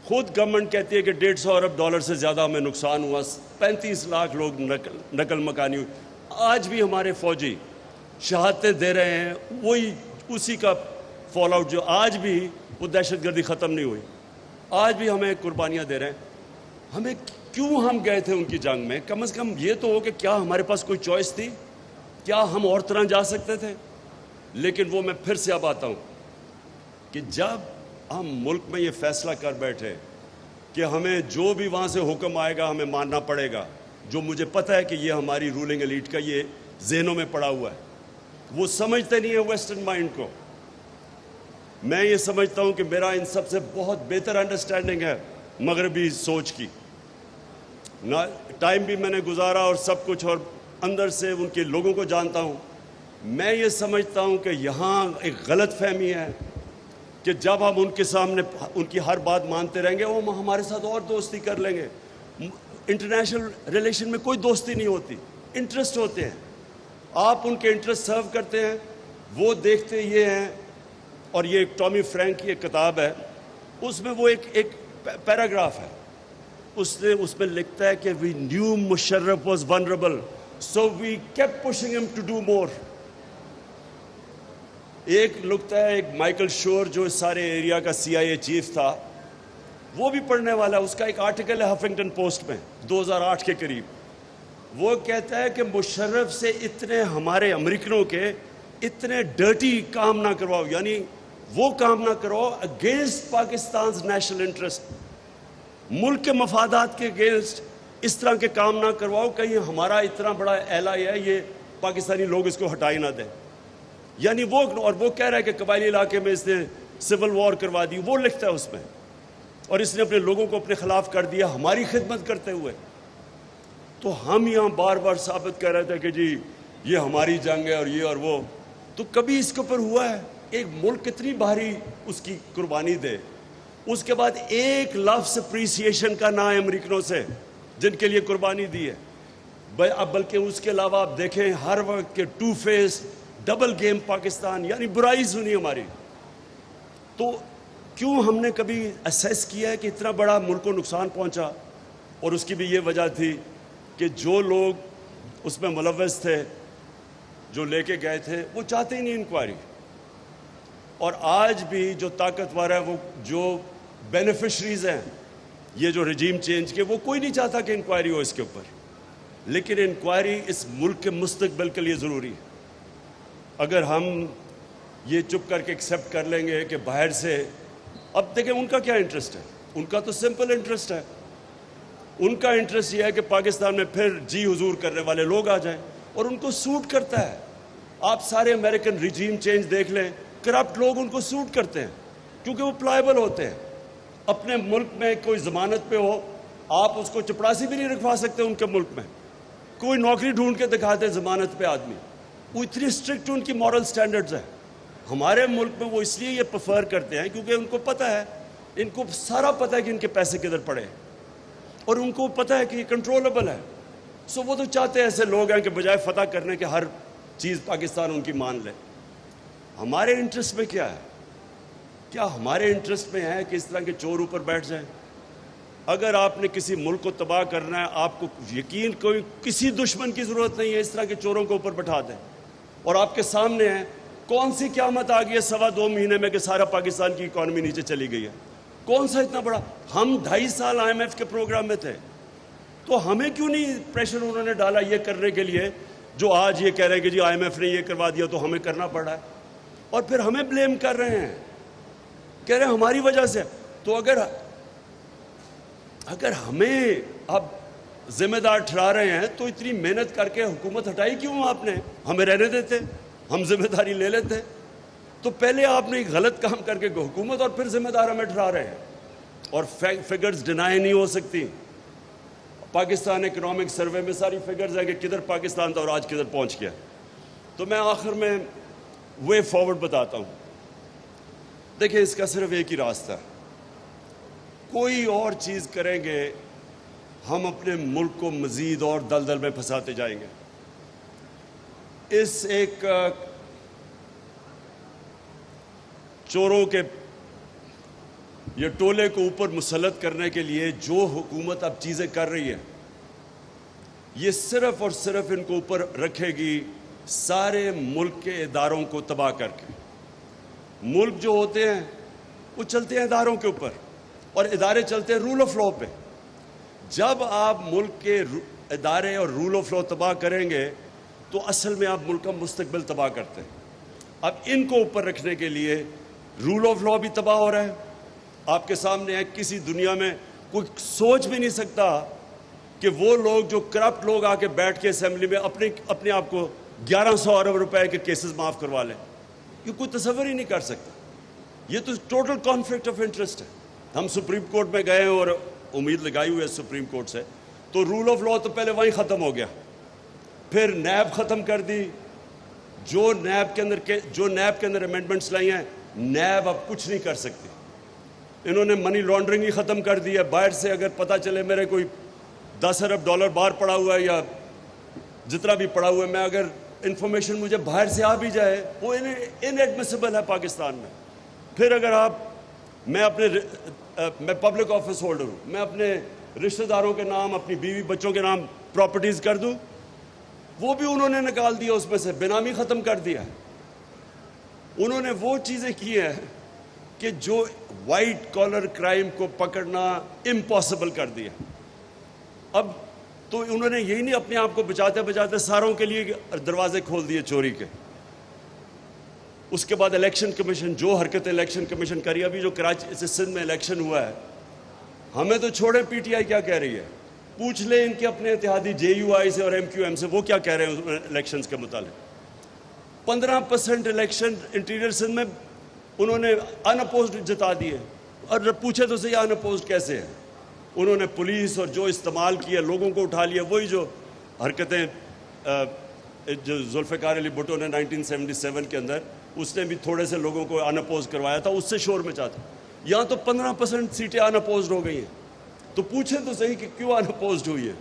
خود گورنمنٹ کہتی ہے کہ 150 ارب ڈالر سے زیادہ ہمیں نقصان ہوا، 35 لاکھ لوگ نقل مکانی ہوئی. آج بھی ہمارے فوجی شہادتیں دے رہے ہیں، وہی اسی کا فال آؤٹ، جو آج بھی وہ دہشت گردی ختم نہیں ہوئی، آج بھی ہمیں قربانیاں دے رہے ہیں. ہمیں کیوں ہم گئے تھے ان کی جنگ میں؟ کم از کم یہ تو ہو کہ کیا ہمارے پاس کوئی چوائس تھی؟ کیا ہم اور طرح جا سکتے تھے؟ لیکن وہ میں پھر سے اب آتا ہوں کہ جب ہم ملک میں یہ فیصلہ کر بیٹھے کہ ہمیں جو بھی وہاں سے حکم آئے گا ہمیں ماننا پڑے گا، جو مجھے پتہ ہے کہ یہ ہماری رولنگ ایلیٹ کا یہ ذہنوں میں پڑا ہوا ہے، وہ سمجھتے نہیں ہیں ویسٹرن مائنڈ کو. میں یہ سمجھتا ہوں کہ میرا ان سب سے بہت بہتر انڈرسٹینڈنگ ہے مغربی سوچ کی. ٹائم بھی میں نے گزارا اور سب کچھ، اور اندر سے ان کے لوگوں کو جانتا ہوں. میں یہ سمجھتا ہوں کہ یہاں ایک غلط فہمی ہے کہ جب ہم ان کے سامنے ان کی ہر بات مانتے رہیں گے وہ ہمارے ساتھ اور دوستی کر لیں گے. انٹرنیشنل ریلیشن میں کوئی دوستی نہیں ہوتی، انٹرسٹ ہوتے ہیں. آپ ان کے انٹرسٹ سرو کرتے ہیں، وہ دیکھتے یہ ہیں. اور یہ ایک ٹامی فرینک کی ایک کتاب ہے، اس میں وہ ایک پیراگراف ہے اس میں لکھتا ہے کہ we knew Musharraf was vulnerable, so we kept pushing him to do more. ایک لکھتا ہے ایک مائیکل شور جو اس سارے ایریا کا CIA چیف تھا, وہ بھی پڑھنے والا, اس کا ایک آرٹیکل ہے ہفنگٹن پوسٹ میں 2008 کے قریب. وہ کہتا ہے کہ مشرف سے اتنے ہمارے امریکنوں کے اتنے ڈرٹی کام نہ کرواؤ, یعنی وہ کام نہ کرو اگینسٹ پاکستان's نیشنل انٹرسٹ, ملک کے مفادات کے اگینسٹ اس طرح کے کام نہ کرواؤ, کہیں ہمارا اتنا بڑا ایلائی ہے یہ پاکستانی لوگ اس کو ہٹائی نہ دیں. یعنی وہ, اور وہ کہہ رہا ہے کہ قبائلی علاقے میں اس نے سول وار کروا دی, وہ لکھتا ہے اس میں, اور اس نے اپنے لوگوں کو اپنے خلاف کر دیا ہماری خدمت کرتے ہوئے. تو ہم یہاں بار بار ثابت کر رہے تھے کہ جی یہ ہماری جنگ ہے اور یہ اور وہ, تو کبھی اس کے اوپر ہوا ہے ایک ملک کتنی بھاری اس کی قربانی دے, اس کے بعد ایک لفظ اپریسیشن کا نہ ہے امریکنوں سے جن کے لیے قربانی دی ہے. بلکہ اس کے علاوہ آپ دیکھیں ہر وقت کے two face double game Pakistan, یعنی برائی سنی ہماری. تو کیوں ہم نے کبھی اسیس کیا ہے کہ اتنا بڑا ملک کو نقصان پہنچا؟ اور اس کی بھی یہ وجہ تھی کہ جو لوگ اس میں ملوث تھے, جو لے کے گئے تھے, وہ چاہتے ہی نہیں انکوائری. اور آج بھی جو طاقتور ہے, وہ جو بینیفیشریز ہیں یہ جو رجیم چینج کے, وہ کوئی نہیں چاہتا کہ انکوائری ہو اس کے اوپر. لیکن انکوائری اس ملک کے مستقبل کے لیے ضروری ہے. اگر ہم یہ چپ کر کے ایکسیپٹ کر لیں گے کہ باہر سے, اب دیکھیں ان کا کیا انٹرسٹ ہے, ان کا تو سمپل انٹرسٹ ہے. ان کا انٹرسٹ یہ ہے کہ پاکستان میں پھر جی حضور کرنے والے لوگ آ جائیں, اور ان کو سوٹ کرتا ہے. آپ سارے امریکن رجیم چینج دیکھ لیں, کرپٹ لوگ ان کو سوٹ کرتے ہیں کیونکہ وہ پلائبل ہوتے ہیں. اپنے ملک میں کوئی ضمانت پہ ہو, آپ اس کو چپڑاسی بھی نہیں رکھوا سکتے ان کے ملک میں. کوئی نوکری ڈھونڈ کے دکھاتے ضمانت پہ آدمی, وہ اتنی اسٹرکٹ ان کی مورل سٹینڈرڈز ہیں. ہمارے ملک میں وہ اس لیے یہ پریفر کرتے ہیں کیونکہ ان کو پتہ ہے, ان کو سارا پتہ ہے کہ ان کے پیسے کدھر پڑے, اور ان کو پتہ ہے کہ یہ کنٹرولبل ہے. سو وہ تو چاہتے ہیں ایسے لوگ ہیں کہ بجائے فتح کرنے کے ہر چیز پاکستان ان کی مان لے. ہمارے انٹرسٹ میں کیا ہے؟ کیا ہمارے انٹرسٹ میں ہے کہ اس طرح کے چور اوپر بیٹھ جائیں؟ اگر آپ نے کسی ملک کو تباہ کرنا ہے, آپ کو یقین کوئی کسی دشمن کی ضرورت نہیں ہے, اس طرح کے چوروں کو اوپر بٹھا دیں. اور آپ کے سامنے ہے کون سی قیامت آ گئی ہے 2.25 مہینے میں کہ سارا پاکستان کی اکانومی نیچے چلی گئی ہے. کون سا اتنا بڑا, ہم 2.5 سال IMF کے پروگرام میں تھے, تو ہمیں کیوں نہیں پریشر انہوں نے ڈالا یہ کرنے کے لیے جو آج یہ کہہ رہے ہیں کہ جی IMF نے یہ کروا دیا تو ہمیں کرنا پڑا ہے, اور پھر ہمیں بلیم کر رہے ہیں, کہہ رہے ہیں ہماری وجہ سے. تو اگر ہمیں اب ذمہ دار ٹھہرا رہے ہیں تو اتنی محنت کر کے حکومت ہٹائی کیوں آپ نے؟ ہمیں رہنے دیتے, ہم ذمہ داری لے لیتے. تو پہلے آپ نے ایک غلط کام کر کے حکومت, اور پھر ذمہ دار ہمیں ٹھہرا رہے ہیں. اور فگرز ڈینائی نہیں ہو سکتی. پاکستان اکنامک سروے میں ساری فگرز ہیں کہ کدھر پاکستان تھا اور آج کدھر پہنچ گیا. تو میں آخر میں وے فارورڈ بتاتا ہوں. دیکھیں اس کا صرف ایک ہی راستہ ہے, کوئی اور چیز کریں گے ہم اپنے ملک کو مزید اور دلدل میں پھنساتے جائیں گے. اس ایک چوروں کے یہ ٹولے کو اوپر مسلط کرنے کے لیے جو حکومت اب چیزیں کر رہی ہے, یہ صرف اور صرف ان کو اوپر رکھے گی سارے ملک کے اداروں کو تباہ کر کے. ملک جو ہوتے ہیں وہ چلتے ہیں اداروں کے اوپر, اور ادارے چلتے ہیں رول آف لا پہ. جب آپ ملک کے ادارے اور رول آف لا تباہ کریں گے تو اصل میں آپ ملک کا مستقبل تباہ کرتے ہیں. اب ان کو اوپر رکھنے کے لیے رول آف لا بھی تباہ ہو رہا ہے. آپ کے سامنے ہے, کسی دنیا میں کوئی سوچ بھی نہیں سکتا کہ وہ لوگ جو کرپٹ لوگ آ کے بیٹھ کے اسمبلی میں اپنے آپ کو 1100 ارب روپے کے کیسز معاف کروا لیں, یہ کوئی تصور ہی نہیں کر سکتا. یہ تو ٹوٹل کانفلکٹ آف انٹرسٹ ہے. ہم سپریم کورٹ میں گئے اور امید لگائی ہوئی ہے سپریم کورٹ سے, تو رول آف لا تو پہلے وہیں ختم ہو گیا, پھر نیب ختم کر دی. جو نیب کے اندر امینڈمنٹس لائی ہیں, نیب اب کچھ نہیں کر سکتی. انہوں نے منی لانڈرنگ ہی ختم کر دی ہے. باہر سے اگر پتہ چلے میرے کوئی 10 ارب ڈالر باہر پڑا ہوا ہے یا جتنا بھی پڑا ہوا ہے, میں اگر انفارمیشن مجھے باہر سے آ بھی جائے, وہ ان ایڈمیسیبل ہے پاکستان میں. پھر اگر میں پبلک آفس ہولڈر ہوں, میں اپنے رشتہ داروں کے نام, اپنی بیوی بچوں کے نام پراپرٹیز کر دوں, وہ بھی انہوں نے نکال دیا اس میں سے, بینامی ختم کر دیا. انہوں نے وہ چیزیں کی ہیں کہ جو وائٹ کالر کرائم کو پکڑنا امپاسبل کر دیا. اب تو انہوں نے یہی نہیں اپنے آپ کو بچاتے بچاتے ساروں کے لیے دروازے کھول دیے چوری کے. اس کے بعد الیکشن کمیشن, جو حرکتیں الیکشن کمیشن کری, ابھی جو کراچی سے سندھ میں الیکشن ہوا ہے, ہمیں تو چھوڑے پی ٹی آئی کیا کہہ رہی ہے, پوچھ لیں ان کے اپنے اتحادی جے یو آئی سے اور ایم کیو ایم سے, وہ کیا کہہ رہے ہیں الیکشنز کے متعلق. 15% الیکشن انٹیریئر سندھ میں انہوں نے ان اپوزڈ جتا دیے, اور پوچھے تو صحیح ان اپوزڈ کیسے ہے. انہوں نے پولیس اور جو استعمال کیا, لوگوں کو اٹھا لیا, وہی جو حرکتیں جو ذوالفقار علی بھٹو نے 1977 کے اندر, اس نے بھی تھوڑے سے لوگوں کو ان اپوز کروایا تھا, اس سے شور مچا تھا. یہاں تو 15% سیٹیں ان اپوزڈ ہو گئی ہیں. تو پوچھیں تو صحیح کہ کیوں ان اپوزڈ ہوئی ہے.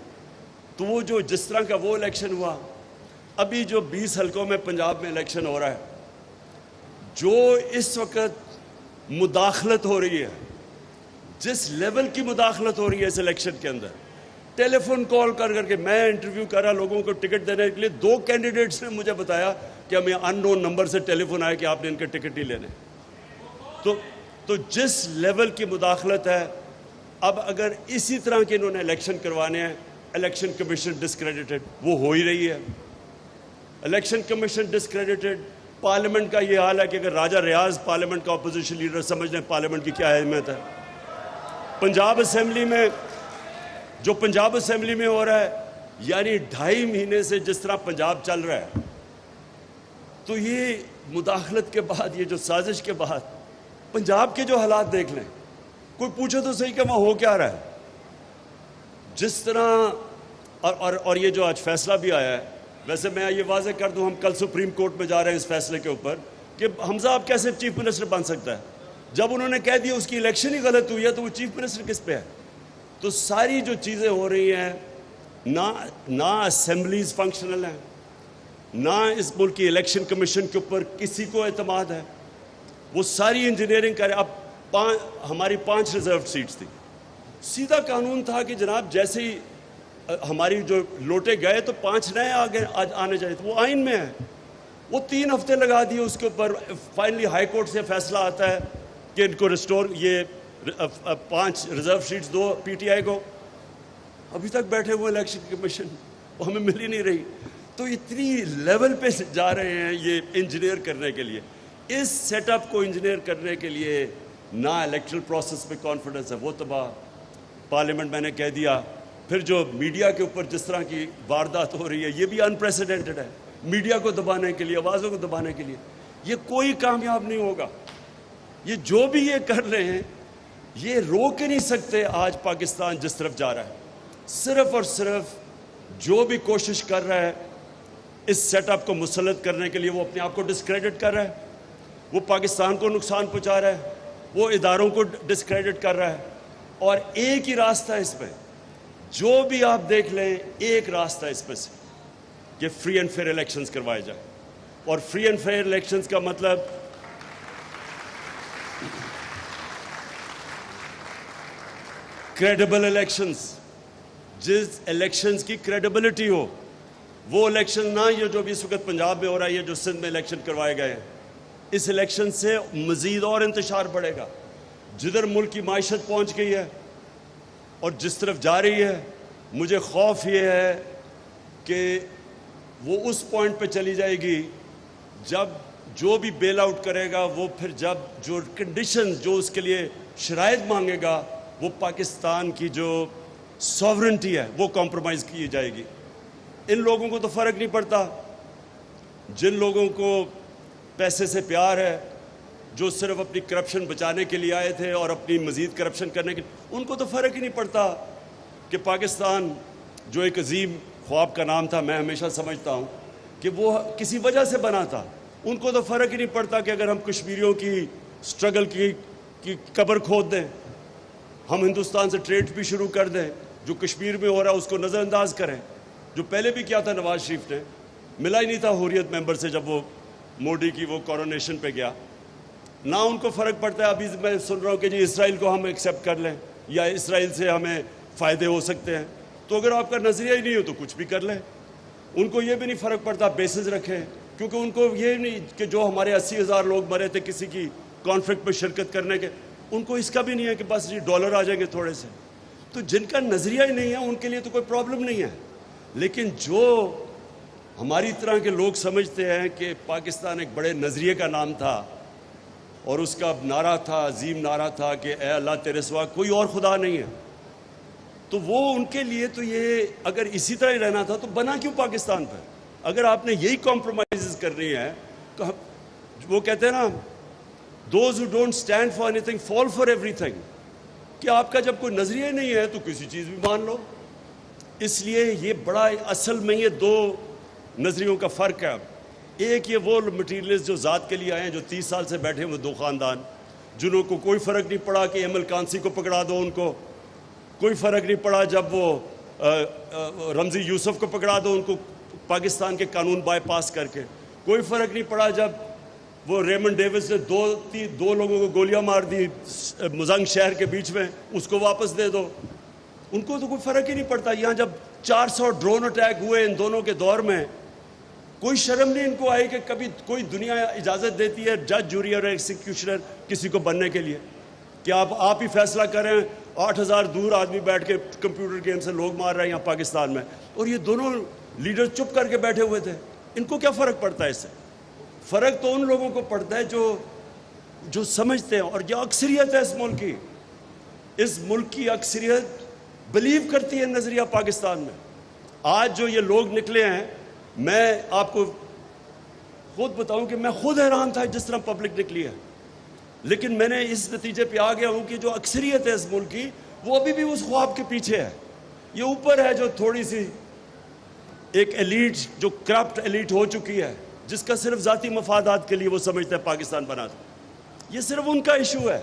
تو وہ جو جس طرح کا وہ الیکشن ہوا, ابھی جو 20 حلقوں میں پنجاب میں الیکشن ہو رہا ہے, جو اس وقت مداخلت ہو رہی ہے, جس لیول کی مداخلت ہو رہی ہے اس الیکشن کے اندر, ٹیلی فون کال کر کر کے میں انٹرویو کر رہا لوگوں کو ٹکٹ دینے کے لیے, 2 کینڈیڈیٹس نے مجھے بتایا کہ ہمیں ان نون نمبر سے ٹیلی فون آیا کہ آپ نے ان کے ٹکٹ ہی لینے. تو جس لیول کی مداخلت ہے, اب اگر اسی طرح کے انہوں نے الیکشن کروانے ہیں, الیکشن کمیشن ڈسکریڈیٹڈ, وہ ہو ہی رہی ہے. الیکشن کمیشن ڈسکریڈیٹڈ, پارلیمنٹ کا یہ حال ہے کہ اگر راجہ ریاض پارلیمنٹ کا اپوزیشن لیڈر, سمجھ لیں پارلیمنٹ کی کیا اہمیت ہے. پنجاب اسمبلی میں جو پنجاب اسمبلی میں ہو رہا ہے, یعنی 2.5 مہینے سے جس طرح پنجاب چل رہا ہے, تو یہ مداخلت کے بعد, یہ جو سازش کے بعد, پنجاب کے جو حالات دیکھ لیں. کوئی پوچھو تو صحیح کہ وہاں ہو کیا رہا ہے. جس طرح اور یہ جو آج فیصلہ بھی آیا ہے, ویسے میں یہ واضح کر دوں, ہم کل سپریم کورٹ میں جا رہے ہیں اس فیصلے کے اوپر کہ حمزہ اب کیسے چیف منسٹر بن سکتا ہے. جب انہوں نے کہہ دیا اس کی الیکشن ہی غلط ہوئی ہے, تو وہ چیف منسٹر کس پہ ہے. تو ساری جو چیزیں ہو رہی ہیں, نہ اسمبلیز فنکشنل ہیں, نہ اس ملک کی الیکشن کمیشن کے اوپر کسی کو اعتماد ہے, وہ ساری انجینئرنگ کرے. اب ہماری 5 ریزرو سیٹس تھی, سیدھا قانون تھا کہ جناب جیسے ہی ہماری جو لوٹے گئے تو 5 نئے آنے چاہیے تھے, وہ آئین میں ہے. وہ 3 ہفتے لگا دیے اس کے اوپر, فائنلی ہائی کورٹ سے فیصلہ آتا ہے کہ ان کو ریسٹور, یہ 5 ریزرو سیٹس دو پی ٹی آئی کو. ابھی تک بیٹھے ہوئے الیکشن کمیشن, وہ ہمیں مل ہی نہیں رہی. تو اتنی لیول پہ جا رہے ہیں یہ انجینئر کرنے کے لیے, اس سیٹ اپ کو انجینئر کرنے کے لیے. نہ الیکٹرل پروسیس پہ کانفیڈنس ہے, وہ تباہ. پارلیمنٹ میں نے کہہ دیا. پھر جو میڈیا کے اوپر جس طرح کی واردات ہو رہی ہے, یہ بھی انپریسیڈنٹڈ ہے. میڈیا کو دبانے کے لیے, آوازوں کو دبانے کے لیے, یہ کوئی کامیاب نہیں ہوگا. یہ جو بھی یہ کر رہے ہیں, یہ روک ہی نہیں سکتے آج پاکستان جس طرف جا رہا ہے. صرف اور صرف جو بھی کوشش کر رہا ہے اس سیٹ اپ کو مسلط کرنے کے لیے, وہ اپنے آپ کو ڈسکریڈٹ کر رہا ہے, وہ پاکستان کو نقصان پہنچا رہا ہے, وہ اداروں کو ڈسکریڈٹ کر رہا ہے. اور ایک ہی راستہ ہے اس پہ, جو بھی آپ دیکھ لیں, ایک راستہ ہے اس پہ سے کہ فری اینڈ فیئر الیکشنز کروائے جائیں. اور فری اینڈ فیئر الیکشنز کا مطلب کریڈیبل الیکشنز, جس الیکشنز کی کریڈیبلٹی ہو. وہ الیکشن نہ یہ جو بھی اس وقت پنجاب میں ہو رہا ہے, یہ جو سندھ میں الیکشن کروائے گئے ہیں, اس الیکشن سے مزید اور انتشار بڑھے گا. جدھر ملک کی معیشت پہنچ گئی ہے اور جس طرف جا رہی ہے, مجھے خوف یہ ہے کہ وہ اس پوائنٹ پہ چلی جائے گی جب جو بھی بیل آؤٹ کرے گا, وہ پھر جب جو کنڈیشنز جو اس کے لیے شرائط مانگے گا, وہ پاکستان کی جو سوورنٹی ہے وہ کمپرومائز کی جائے گی. ان لوگوں کو تو فرق نہیں پڑتا, جن لوگوں کو پیسے سے پیار ہے, جو صرف اپنی کرپشن بچانے کے لیے آئے تھے اور اپنی مزید کرپشن کرنے کے, ان کو تو فرق ہی نہیں پڑتا کہ پاکستان جو ایک عظیم خواب کا نام تھا, میں ہمیشہ سمجھتا ہوں کہ وہ کسی وجہ سے بنا تھا. ان کو تو فرق ہی نہیں پڑتا کہ اگر ہم کشمیریوں کی سٹرگل کی قبر کھود دیں, ہم ہندوستان سے ٹریڈ بھی شروع کر دیں, جو کشمیر میں ہو رہا ہے اس کو نظر انداز کریں, جو پہلے بھی کیا تھا نواز شریف نے. ملا ہی نہیں تھا حریت ممبر سے جب وہ موڈی کی وہ کورونیشن پہ گیا. نہ ان کو فرق پڑتا ہے. ابھی میں سن رہا ہوں کہ جی اسرائیل کو ہم ایکسیپٹ کر لیں, یا اسرائیل سے ہمیں فائدے ہو سکتے ہیں. تو اگر آپ کا نظریہ ہی نہیں ہو تو کچھ بھی کر لیں. ان کو یہ بھی نہیں فرق پڑتا بیسز رکھیں، کیونکہ ان کو یہ نہیں کہ جو ہمارے 80,000 لوگ مرے تھے کسی کی کانفلکٹ میں شرکت کرنے کے، ان کو اس کا بھی نہیں ہے کہ بس یہ ڈالر آ جائیں گے تھوڑے سے. تو جن کا نظریہ ہی نہیں ہے ان کے لیے تو کوئی پرابلم نہیں ہے. لیکن جو ہماری طرح کے لوگ سمجھتے ہیں کہ پاکستان ایک بڑے نظریے کا نام تھا اور اس کا نعرہ تھا، عظیم نعرہ تھا کہ اے اللہ تیرے سوا کوئی اور خدا نہیں ہے، تو وہ ان کے لیے تو یہ اگر اسی طرح ہی رہنا تھا تو بنا کیوں پاکستان پر؟ اگر آپ نے یہی کمپرومائزز کرنی ہے تو وہ کہتے ہیں نا those who don't stand for any thing fall for every thing, کہ آپ کا جب کوئی نظریہ نہیں ہے تو کسی چیز بھی مان لو. اس لیے یہ بڑا اصل میں یہ دو نظریوں کا فرق ہے. ایک یہ وہ مٹیریلز جو ذات کے لیے آئے ہیں، جو 30 سال سے بیٹھے ہوئے دو خاندان، جنہوں کو کوئی فرق نہیں پڑا کہ ایم القانسی کو پکڑا دو، ان کو کوئی فرق نہیں پڑا جب وہ رمزی یوسف کو پکڑا دو ان کو پاکستان کے قانون بائی پاس کر کے، کوئی فرق نہیں پڑا جب وہ ریمنڈ ڈیوس نے دو لوگوں کو گولیاں مار دی مزنگ شہر کے بیچ میں، اس کو واپس دے دو. ان کو تو کوئی فرق ہی نہیں پڑتا. یہاں جب 400 ڈرون اٹیک ہوئے ان دونوں کے دور میں، کوئی شرم نہیں ان کو آئی کہ کبھی کوئی دنیا اجازت دیتی ہے جج، جوری اور ایکسیکیوشنر کسی کو بننے کے لیے کہ آپ ہی فیصلہ کریں. 8,000 دور آدمی بیٹھ کے کمپیوٹر گیم سے لوگ مار رہے ہیں یہاں پاکستان میں، اور یہ دونوں لیڈر چپ کر کے بیٹھے ہوئے تھے. ان کو کیا فرق پڑتا ہے اس سے؟ فرق تو ان لوگوں کو پڑتا ہے جو سمجھتے ہیں، اور جو اکثریت ہے اس ملک کی اکثریت بلیو کرتی ہے نظریہ پاکستان میں. آج جو یہ لوگ نکلے ہیں، میں آپ کو خود بتاؤں کہ میں خود حیران تھا جس طرح پبلک نکلی ہے، لیکن میں نے اس نتیجے پہ آ گیا ہوں کہ جو اکثریت ہے اس ملک کی، وہ ابھی بھی اس خواب کے پیچھے ہے. یہ اوپر ہے جو تھوڑی سی ایک ایلیٹ، جو کرپٹ ایلیٹ ہو چکی ہے، جس کا صرف ذاتی مفادات کے لیے وہ سمجھتے ہیں پاکستان بنا تھا. یہ صرف ان کا ایشو ہے،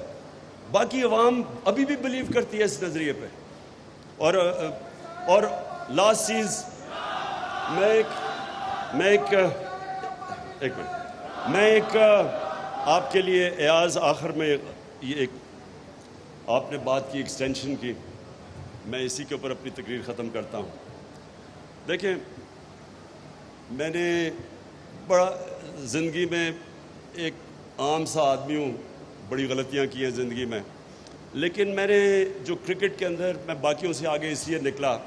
باقی عوام ابھی بھی بلیو کرتی ہے اس نظریے پہ. اور لاسٹ چیز میں ایک آپ کے لیے ایاز آخر میں یہ ایک آپ نے بات کی ایکسٹینشن کی، میں اسی کے اوپر اپنی تقریر ختم کرتا ہوں. دیکھیں، میں نے بڑا زندگی میں ایک عام سا آدمی ہوں، بڑی غلطیاں کی ہیں زندگی میں، لیکن میں نے جو کرکٹ کے اندر میں باقیوں سے آگے اس لیے نکلا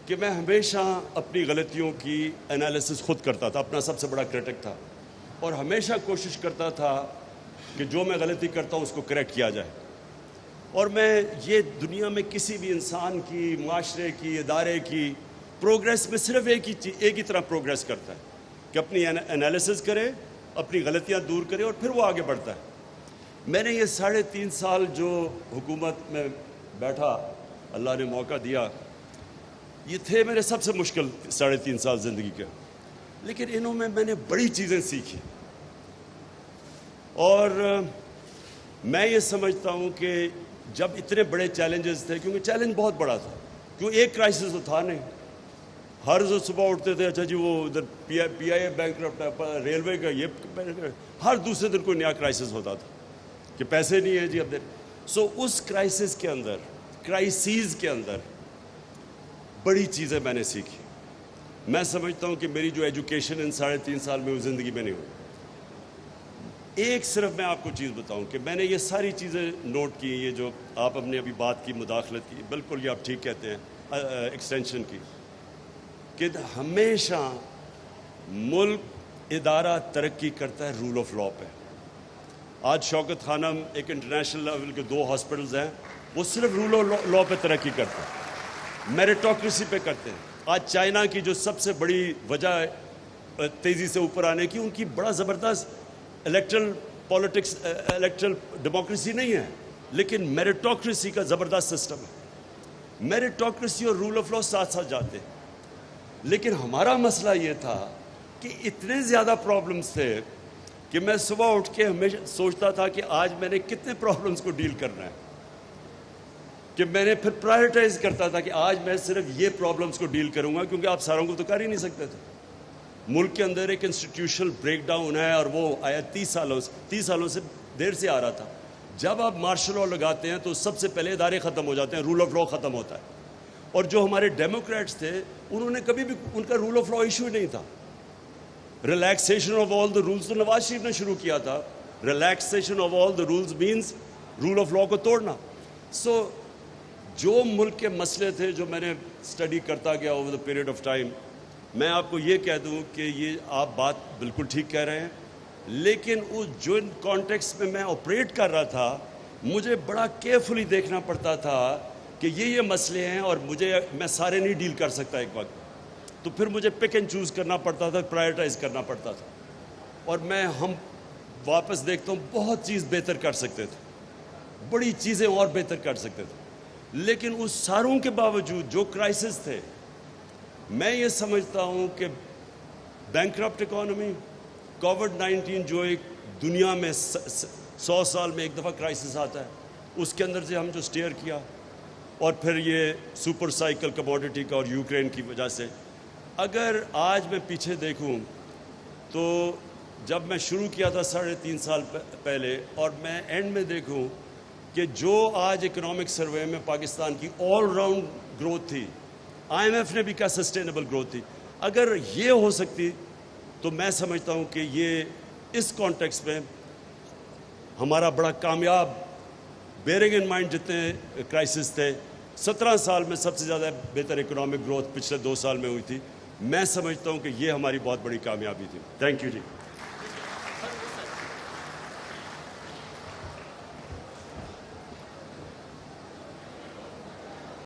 کہ میں ہمیشہ اپنی غلطیوں کی انالیسس خود کرتا تھا، اپنا سب سے بڑا کرٹک تھا، اور ہمیشہ کوشش کرتا تھا کہ جو میں غلطی کرتا ہوں اس کو کریکٹ کیا جائے. اور میں یہ دنیا میں کسی بھی انسان کی، معاشرے کی، ادارے کی پروگریس میں صرف ایک ہی طرح پروگریس کرتا ہے کہ اپنی انالیسس کرے، اپنی غلطیاں دور کرے اور پھر وہ آگے بڑھتا ہے. میں نے یہ 3.5 سال جو حکومت میں بیٹھا، اللہ نے موقع دیا، یہ تھے میرے سب سے مشکل 3.5 سال زندگی کے، لیکن انہوں میں نے بڑی چیزیں سیکھی. اور میں یہ سمجھتا ہوں کہ جب اتنے بڑے چیلنجز تھے، کیونکہ چیلنج بہت بڑا تھا، کیوں ایک کرائسس تو تھا نہیں. ہر روز صبح اٹھتے تھے، اچھا جی وہ ادھر پی آئی اے بینک، ریلوے کا یہ، ہر دوسرے دن کوئی نیا کرائسس ہوتا تھا کہ پیسے نہیں ہیں جی اب. سو اس کرائسس کے اندر، کرائسیز کے اندر بڑی چیزیں میں نے سیکھی. میں سمجھتا ہوں کہ میری جو ایجوکیشن ان 3.5 سال میں وہ زندگی میں نہیں ہوئی. ایک صرف میں آپ کو چیز بتاؤں کہ میں نے یہ ساری چیزیں نوٹ کی، یہ جو آپ ہم نے ابھی بات کی مداخلت کی، بالکل یہ آپ ٹھیک کہتے ہیں، ایکسٹینشن کی، کہ ہمیشہ ملک ادارہ ترقی کرتا ہے رول آف لا پہ. آج شوکت خانم ایک انٹرنیشنل لیول کے 2 ہاسپٹلز ہیں، وہ صرف رول آف لا پہ ترقی کرتے ہیں، میریٹوکریسی پہ کرتے ہیں. آج چائنا کی جو سب سے بڑی وجہ ہے تیزی سے اوپر آنے کی، ان کی بڑا زبردست الیکٹرل پالیٹکس، الیکٹرل ڈیموکریسی نہیں ہے، لیکن میریٹوکریسی کا زبردست سسٹم ہے. میریٹوکریسی اور رول آف لا ساتھ ساتھ جاتے ہیں. لیکن ہمارا مسئلہ یہ تھا کہ اتنے زیادہ پرابلمز تھے کہ میں صبح اٹھ کے ہمیشہ سوچتا تھا کہ آج میں نے کتنے پرابلمز کو ڈیل کرنا ہے، کہ میں نے پھر پرائرٹائز کرتا تھا کہ آج میں صرف یہ پرابلمز کو ڈیل کروں گا، کیونکہ آپ ساروں کو تو کر ہی نہیں سکتے تھے. ملک کے اندر ایک انسٹیٹیوشنل بریک ڈاؤن ہے، اور وہ آیا 30 سالوں سے دیر سے آ رہا تھا. جب آپ مارشل لا لگاتے ہیں تو سب سے پہلے ادارے ختم ہو جاتے ہیں, رول آف لا ختم ہوتا ہے. اور جو ہمارے ڈیموکریٹس تھے انہوں نے کبھی بھی ان کا رول آف لا ایشو ہی نہیں تھا. Relaxation of all the rules تو نواز شریف نے شروع کیا تھا. Relaxation of all the rules means rule of law کو توڑنا. سو جو ملک کے مسئلے تھے جو میں نے اسٹڈی کرتا گیا over the period of time, میں آپ کو یہ کہہ دوں کہ یہ آپ بات بالکل ٹھیک کہہ رہے ہیں, لیکن اس جو کانٹیکس میں آپریٹ کر رہا تھا مجھے بڑا کیئرفلی دیکھنا پڑتا تھا کہ یہ مسئلے ہیں اور میں سارے نہیں ڈیل کر سکتا ایک وقت. تو پھر مجھے پک اینڈ چوز کرنا پڑتا تھا, پرائرٹائز کرنا پڑتا تھا. اور ہم واپس دیکھتا ہوں بہت چیز بہتر کر سکتے تھے, بڑی چیزیں اور بہتر کر سکتے تھے, لیکن اس ساروں کے باوجود جو کرائسس تھے, میں یہ سمجھتا ہوں کہ بینکرپٹ اکانومی, کووڈ-19 جو ایک دنیا میں 100 سال میں ایک دفعہ کرائسس آتا ہے, اس کے اندر سے ہم جو سٹیئر کیا, اور پھر یہ سپر سائیکل کموڈٹی کا اور یوکرین کی وجہ سے. اگر آج میں پیچھے دیکھوں تو جب میں شروع کیا تھا 3.5 سال پہلے, اور میں اینڈ میں دیکھوں کہ جو آج اکنامک سروے میں پاکستان کی آل راؤنڈ گروتھ تھی, آئی ایم ایف نے بھی کہا سسٹینیبل گروتھ تھی, اگر یہ ہو سکتی تو میں سمجھتا ہوں کہ یہ اس کانٹیکس میں ہمارا بڑا کامیاب, بیئرنگ ان مائنڈ جتنے کرائسس تھے, 17 سال میں سب سے زیادہ بہتر اکنامک گروتھ پچھلے 2 سال میں ہوئی تھی. میں سمجھتا ہوں کہ یہ ہماری بہت بڑی کامیابی تھی. Thank you G.